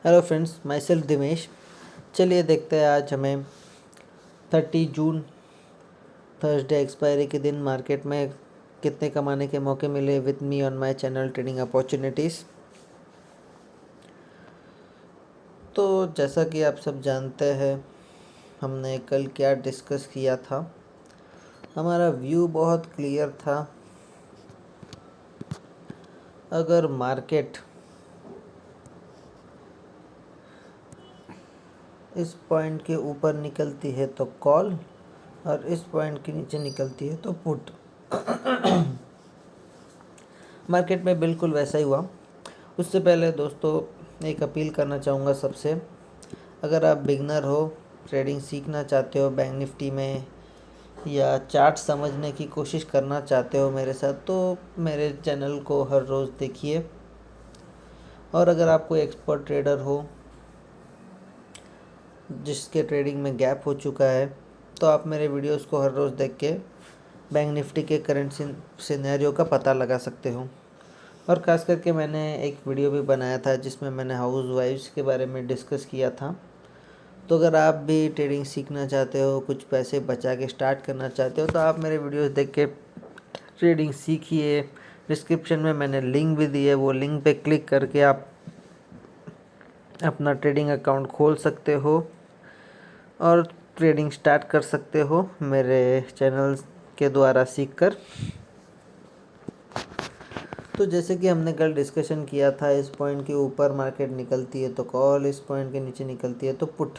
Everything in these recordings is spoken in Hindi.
Hello friends, myself Dimesh. चलिए देखते हैं आज हमें 30 जून थर्सडे एक्सपायरी के दिन मार्केट में कितने कमाने के मौके मिले with me on my channel trading opportunities. तो जैसा कि आप सब जानते हैं, हमने कल क्या डिस्कस किया था। हमारा व्यू बहुत क्लियर था। अगर मार्केट इस पॉइंट के ऊपर निकलती है तो कॉल, और इस पॉइंट के नीचे निकलती है तो पुट। मार्केट में बिल्कुल वैसा ही हुआ। उससे पहले दोस्तों एक अपील करना चाहूँगा सबसे। अगर आप बिगनर हो, ट्रेडिंग सीखना चाहते हो बैंक निफ्टी में, या चार्ट समझने की कोशिश करना चाहते हो मेरे साथ, तो मेरे चैनल को हर रोज़ देखिए। और अगर आप कोई एक्सपर्ट ट्रेडर हो जिसके ट्रेडिंग में गैप हो चुका है, तो आप मेरे वीडियोस को हर रोज़ देख के बैंक निफ्टी के करंट सिनेरियो का पता लगा सकते हो। और ख़ास करके मैंने एक वीडियो भी बनाया था जिसमें मैंने हाउस वाइफ्स के बारे में डिस्कस किया था। तो अगर आप भी ट्रेडिंग सीखना चाहते हो, कुछ पैसे बचा के स्टार्ट करना चाहते हो, तो आप मेरे वीडियोस देख के ट्रेडिंग सीखिए। डिस्क्रिप्शन में मैंने लिंक भी दी है, वो लिंक पे क्लिक करके आप अपना ट्रेडिंग अकाउंट खोल सकते हो और ट्रेडिंग स्टार्ट कर सकते हो मेरे चैनल के द्वारा सीखकर। तो जैसे कि हमने कल डिस्कशन किया था, इस पॉइंट के ऊपर मार्केट निकलती है तो कॉल, इस पॉइंट के नीचे निकलती है तो पुट।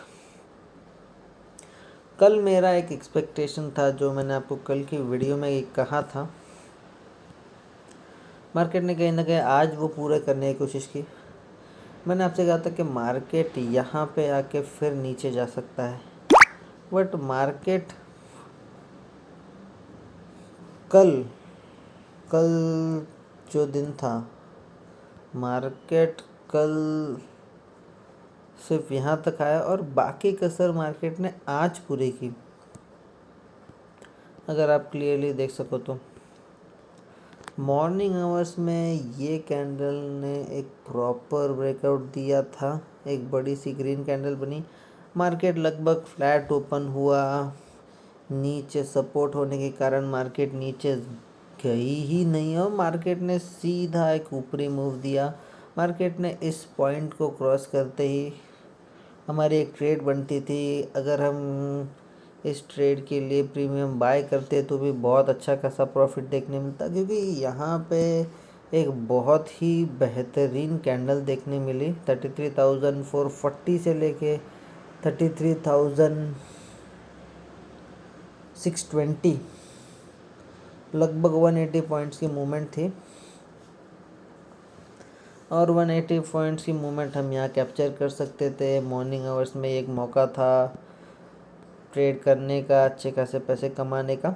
कल मेरा एक एक्सपेक्टेशन था जो मैंने आपको कल की वीडियो में कहा था। मार्केट ने कहीं ना कहीं आज वो पूरे करने की कोशिश की। मैंने आपसे कहा था कि मार्केट यहाँ पे आके फिर नीचे जा सकता है, बट मार्केट कल कल जो दिन था, मार्केट कल सिर्फ यहाँ तक आया और बाकी कसर मार्केट ने आज पूरी की। अगर आप क्लियरली देख सको तो मॉर्निंग आवर्स में ये कैंडल ने एक प्रॉपर ब्रेकआउट दिया था, एक बड़ी सी ग्रीन कैंडल बनी। मार्केट लगभग फ्लैट ओपन हुआ। नीचे सपोर्ट होने के कारण मार्केट नीचे गई ही नहीं और मार्केट ने सीधा एक ऊपरी मूव दिया। मार्केट ने इस पॉइंट को क्रॉस करते ही हमारी एक ट्रेड बनती थी। अगर हम इस ट्रेड के लिए प्रीमियम बाय करते तो भी बहुत अच्छा खासा प्रॉफिट देखने मिलता, क्योंकि यहाँ पे एक बहुत ही बेहतरीन कैंडल देखने मिली। 33,440 से लेके 33,620, लगभग 180 पॉइंट्स की मूवमेंट थी। और 180 पॉइंट्स की मूवमेंट हम यहाँ कैप्चर कर सकते थे। मॉर्निंग आवर्स में एक मौका था ट्रेड करने का, अच्छे खासे पैसे कमाने का।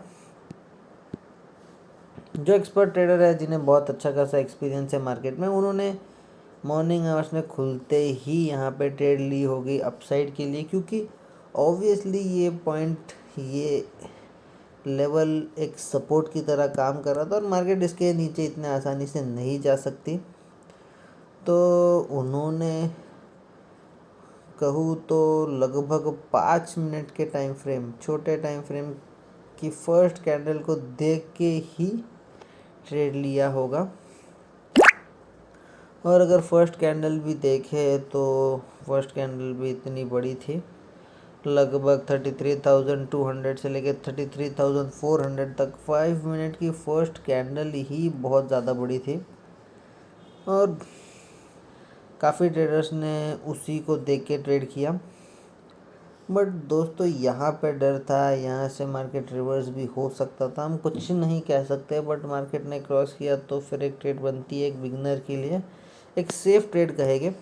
जो एक्सपर्ट ट्रेडर है, जिन्हें बहुत अच्छा खासा एक्सपीरियंस है मार्केट में, उन्होंने मॉर्निंग आवर्स में खुलते ही यहाँ पे ट्रेड ली होगी अपसाइड के लिए, क्योंकि ऑब्वियसली ये पॉइंट, ये लेवल एक सपोर्ट की तरह काम कर रहा था और मार्केट इसके नीचे इतने आसानी से नहीं जा सकती। तो उन्होंने कहूँ तो लगभग 5 मिनट के टाइम फ्रेम, छोटे टाइम फ्रेम की फर्स्ट कैंडल को देख के ही ट्रेड लिया होगा। और अगर फर्स्ट कैंडल भी देखे तो फर्स्ट कैंडल भी इतनी बड़ी थी, लगभग 33,200 से लेकर 33,400 तक 5 मिनट की फर्स्ट कैंडल ही बहुत ज़्यादा बड़ी थी। और काफ़ी ट्रेडर्स ने उसी को देख के ट्रेड किया। बट दोस्तों यहाँ पे डर था, यहाँ से मार्केट रिवर्स भी हो सकता था, हम कुछ नहीं कह सकते। बट मार्केट ने क्रॉस किया तो फिर एक ट्रेड बनती है एक बिगनर के लिए, एक सेफ ट्रेड कहेंगे।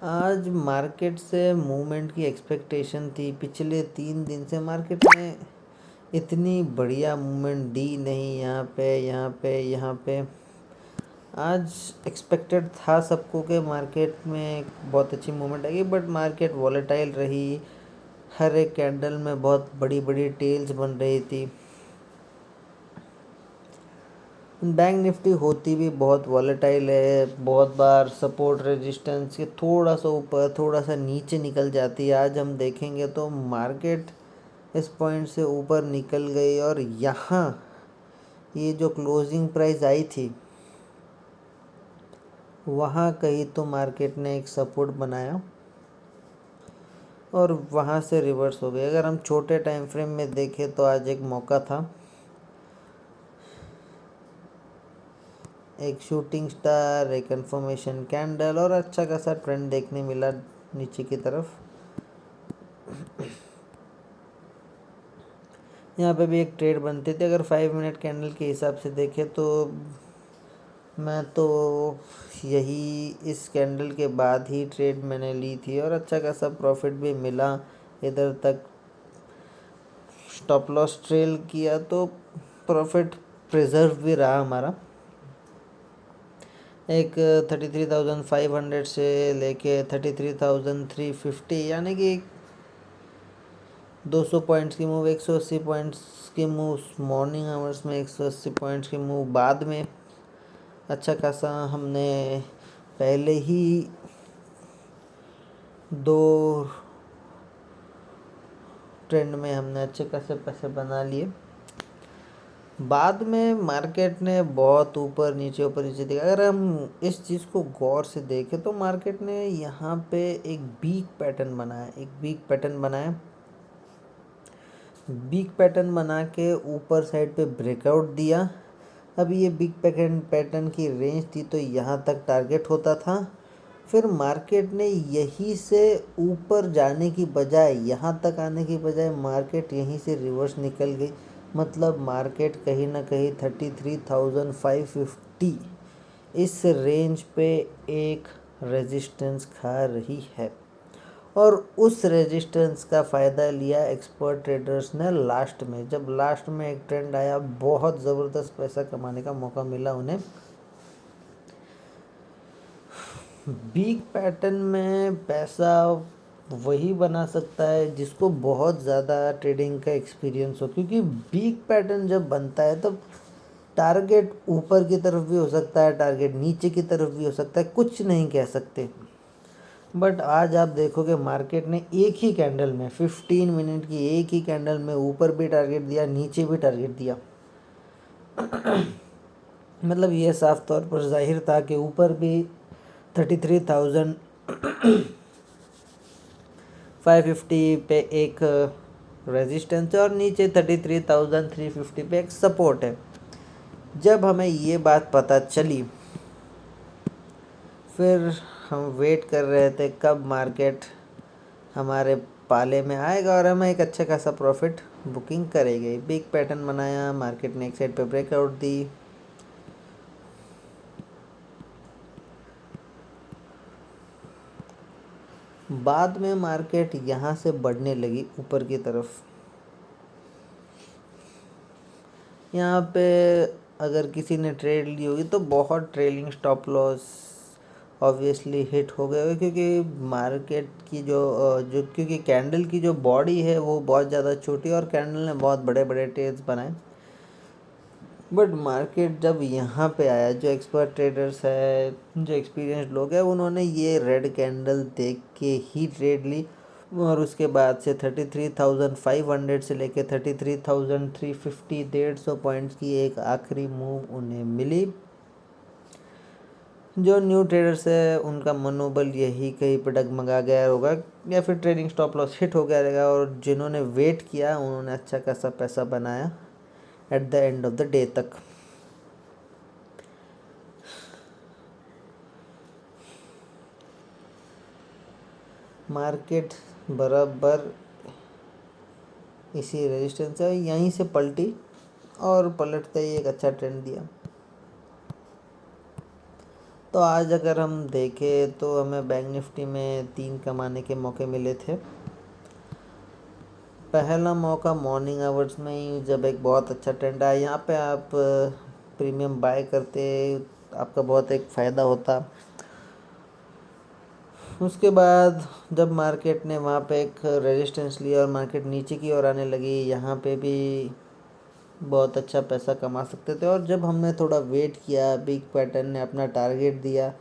आज मार्केट से मूवमेंट की एक्सपेक्टेशन थी। पिछले 3 दिन से मार्केट ने इतनी बढ़िया मूवमेंट दी नहीं, यहाँ पे। आज एक्सपेक्टेड था सबको कि मार्केट में बहुत अच्छी मूवमेंट आएगी, बट मार्केट वॉलेटाइल रही। हर एक कैंडल में बहुत बड़ी बड़ी टेल्स बन रही थी। बैंक निफ्टी होती भी बहुत वॉलेटाइल है, बहुत बार सपोर्ट रेजिस्टेंस के थोड़ा सा ऊपर थोड़ा सा नीचे निकल जाती है। आज हम देखेंगे तो मार्केट इस पॉइंट से ऊपर निकल गई और यहाँ ये जो क्लोजिंग प्राइस आई थी वहाँ कहीं तो मार्केट ने एक सपोर्ट बनाया और वहाँ से रिवर्स हो गई। अगर हम छोटे टाइम फ्रेम में देखें तो आज एक मौका था, एक शूटिंग स्टार, एक कन्फर्मेशन कैंडल और अच्छा खासा ट्रेंड देखने मिला नीचे की तरफ। यहाँ पे भी एक ट्रेड बनती थी। अगर 5 मिनट कैंडल के हिसाब से देखें तो मैं तो यही इस कैंडल के बाद ही ट्रेड मैंने ली थी और अच्छा खासा प्रॉफिट भी मिला। इधर तक स्टॉप लॉस ट्रेल किया तो प्रॉफिट प्रिजर्व भी रहा हमारा। एक 33,500 से लेके 33,350 यानी कि 200 पॉइंट्स की मूव, 180 पॉइंट्स की मूव मॉर्निंग आवर्स में, 180 पॉइंट्स की मूव बाद में। अच्छा खासा हमने पहले ही 2 ट्रेंड में हमने अच्छे खासे पैसे बना लिए। बाद में मार्केट ने बहुत ऊपर नीचे दिखा। अगर हम इस चीज़ को गौर से देखें तो मार्केट ने यहाँ पे एक बीक पैटर्न बनाया, बीक पैटर्न बना के ऊपर साइड पे ब्रेकआउट दिया। अब ये बिग पैटर्न की रेंज थी तो यहाँ तक टारगेट होता था। फिर मार्केट ने यहीं से ऊपर जाने की बजाय, यहाँ तक आने की बजाय मार्केट यहीं से रिवर्स निकल गई। मतलब मार्केट कहीं ना कहीं 33,550 इस रेंज पे एक रेजिस्टेंस खा रही है और उस रेजिस्टेंस का फ़ायदा लिया एक्सपर्ट ट्रेडर्स ने लास्ट में। जब लास्ट में एक ट्रेंड आया, बहुत ज़बरदस्त पैसा कमाने का मौका मिला उन्हें। बिग पैटर्न में पैसा वही बना सकता है जिसको बहुत ज़्यादा ट्रेडिंग का एक्सपीरियंस हो, क्योंकि बिग पैटर्न जब बनता है तब टारगेट ऊपर की तरफ भी हो सकता है, टारगेट नीचे की तरफ भी हो सकता है, कुछ नहीं कह सकते। बट आज आप देखोगे मार्केट ने एक ही कैंडल में 15 मिनट की एक ही कैंडल में ऊपर भी टारगेट दिया, नीचे भी टारगेट दिया। मतलब ये साफ तौर पर जाहिर था कि ऊपर भी 33,550 पे एक रेजिस्टेंस है और नीचे 33,350 पे एक सपोर्ट है। जब हमें ये बात पता चली फिर हम वेट कर रहे थे कब मार्केट हमारे पाले में आएगा और हमें एक अच्छा खासा प्रॉफिट बुकिंग करेगी। बिग पैटर्न बनाया, मार्केट ने एक साइड पे ब्रेकआउट दी, बाद में मार्केट यहाँ से बढ़ने लगी ऊपर की तरफ। यहाँ पे अगर किसी ने ट्रेड ली होगी तो बहुत trailing stop loss obviously hit हो गए होंगे, क्योंकि मार्केट की क्योंकि कैंडल की जो बॉडी है वो बहुत ज़्यादा छोटी है और कैंडल ने बहुत बड़े बड़े ट्रेड्स बनाए। बट मार्केट जब यहाँ पे आया, जो एक्सपर्ट ट्रेडर्स है, जो एक्सपीरियंस्ड लोग हैं, उन्होंने ये रेड कैंडल देख के ही ट्रेड ली और उसके बाद से 33,500 से लेके 33,350 150 पॉइंट्स की एक आखिरी मूव उन्हें मिली। जो न्यू ट्रेडर्स है उनका मनोबल यही कहीं पर डगमगा गया होगा या फिर ट्रेडिंग स्टॉप लॉस हिट हो गया रहेगा, और जिन्होंने वेट किया उन्होंने अच्छा खासा पैसा बनाया at the end of the day तक। मार्केट बराबर इसी रेजिस्टेंस है, यहीं से पलटी और पलटते ही एक अच्छा ट्रेंड दिया। तो आज अगर हम देखें तो हमें बैंक निफ्टी में 3 कमाने के मौके मिले थे। पहला मौका मॉर्निंग आवर्स में ही, जब एक बहुत अच्छा ट्रेंड आया, यहाँ पे आप प्रीमियम बाय करते, आपका बहुत एक फ़ायदा होता। उसके बाद जब मार्केट ने वहाँ पे एक रेजिस्टेंस लिया और मार्केट नीचे की ओर आने लगी, यहाँ पे भी बहुत अच्छा पैसा कमा सकते थे। और जब हमने थोड़ा वेट किया, बिग पैटर्न ने अपना टारगेट दिया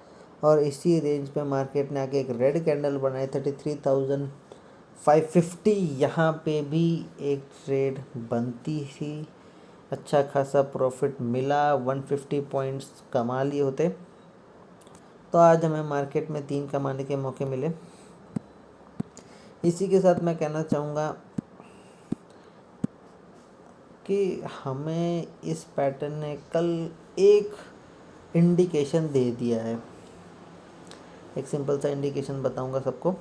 और इसी रेंज पे मार्केट ने आके एक रेड कैंडल बनाई 33,550, यहाँ पे भी एक ट्रेड बनती थी, अच्छा खासा प्रॉफिट मिला, 150 पॉइंट्स कमा लिए होते। तो आज हमें मार्केट में 3 कमाने के मौके मिले। इसी के साथ मैं कहना चाहूँगा कि हमें इस पैटर्न ने कल एक इंडिकेशन दे दिया है। एक सिंपल सा इंडिकेशन बताऊंगा सबको।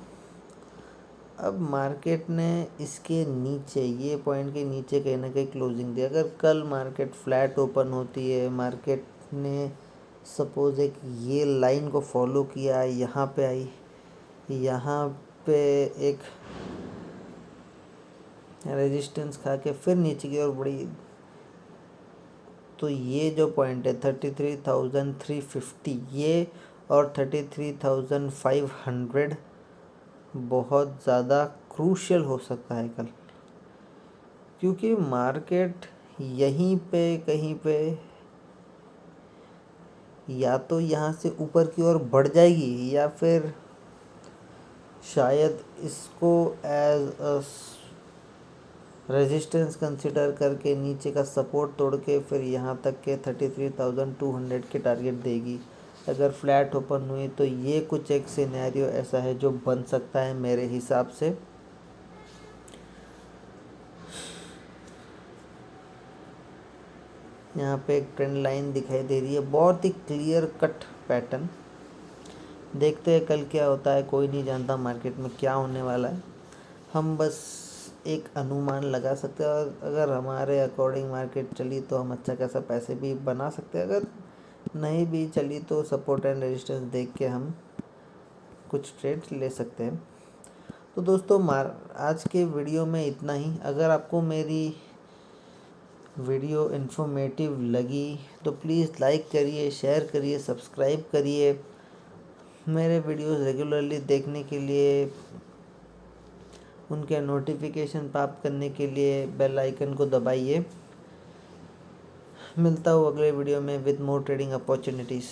अब मार्केट ने इसके नीचे, ये पॉइंट के नीचे कहीं ना कहीं क्लोजिंग दी। अगर कल मार्केट फ्लैट ओपन होती है, मार्केट ने सपोज एक ये लाइन को फॉलो किया, यहाँ पे आई, यहाँ पे एक रेजिस्टेंस खा के फिर नीचे की ओर बढ़ी, तो ये जो पॉइंट है 33,350 ये और 33,500 बहुत ज़्यादा क्रूशियल हो सकता है कल, क्योंकि मार्केट यहीं पे कहीं पे या तो यहाँ से ऊपर की ओर बढ़ जाएगी या फिर शायद इसको एज अ रेजिस्टेंस कंसिडर करके नीचे का सपोर्ट तोड़ के फिर यहाँ तक के 33,200 के टारगेट देगी। अगर फ्लैट ओपन हुई तो ये कुछ एक सिनेरियो ऐसा है जो बन सकता है मेरे हिसाब से। यहाँ पे एक ट्रेंड लाइन दिखाई दे रही है, बहुत ही क्लियर कट पैटर्न। देखते हैं कल क्या होता है, कोई नहीं जानता मार्केट में क्या होने वाला है। हम बस एक अनुमान लगा सकते हैं और अगर हमारे अकॉर्डिंग मार्केट चली तो हम अच्छा खासा पैसे भी बना सकते हैं। अगर नहीं भी चली तो सपोर्ट एंड रेजिस्टेंस देख के हम कुछ ट्रेड्स ले सकते हैं। तो दोस्तों आज के वीडियो में इतना ही। अगर आपको मेरी वीडियो इन्फॉर्मेटिव लगी तो प्लीज़ लाइक करिए, शेयर करिए, सब्सक्राइब करिए। मेरे वीडियोस रेगुलरली देखने के लिए, उनके नोटिफिकेशन प्राप्त करने के लिए बेल आइकन को दबाइए। मिलता हूँ अगले वीडियो में विद मोर ट्रेडिंग अपॉर्चुनिटीज़।